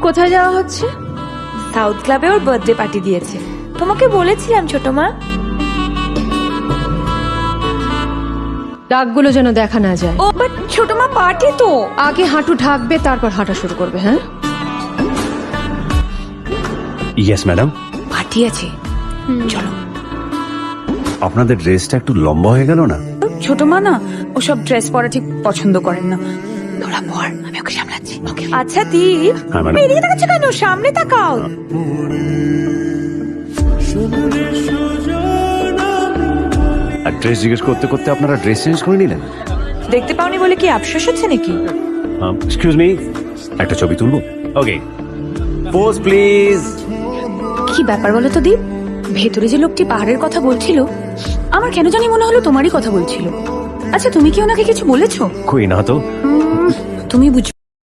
কোথায় যাওয়া হচ্ছে? সাউথ ক্লাবে ওর বার্থডে পার্টি দিয়েছে। তোমাকে বলেছিলাম ছোট মা। দাগগুলো যেন দেখা না যায়। ও বাট ছোট মা, পার্টি তো। আগে হাঁটু ঢাকবে, তারপর হাঁটা শুরু করবে। হ্যাঁ, ইয়েস ম্যাডাম। পার্টি আছে, চলো। আপনাদের ড্রেসটা একটু লম্বা হয়ে গেল না? ছোট মা না ওসব ড্রেস পরা ঠিক পছন্দ করেন না। তোরা পর, আমি ওকে সামলাচ্ছি। আচ্ছা দীপ, হ্যাঁ, ম্যাডাম। এদিকে তাকাচ্ছ কেন? সামনে তাকাও। আর ড্রেস জিজ্ঞেস করতে করতে আপনারা ড্রেস চেঞ্জ করে নিলেন? দেখতে পাওনি বলে কি আফসোস হচ্ছে নাকি? এক্সকিউজ মি, একটা ছবি তুলবো? ওকে, পোজ প্লিজ। কি ব্যাপার বলো তো দীপ, ভেতরে যে লোকটি পাহাড়ের কথা বলছিল, আমার কেন জানি মনে হলো তোমারই কথা বলছিল। আচ্ছা তুমি কি ওনাকে কিছু বলেছো? কই না তো। তুমি বুঝ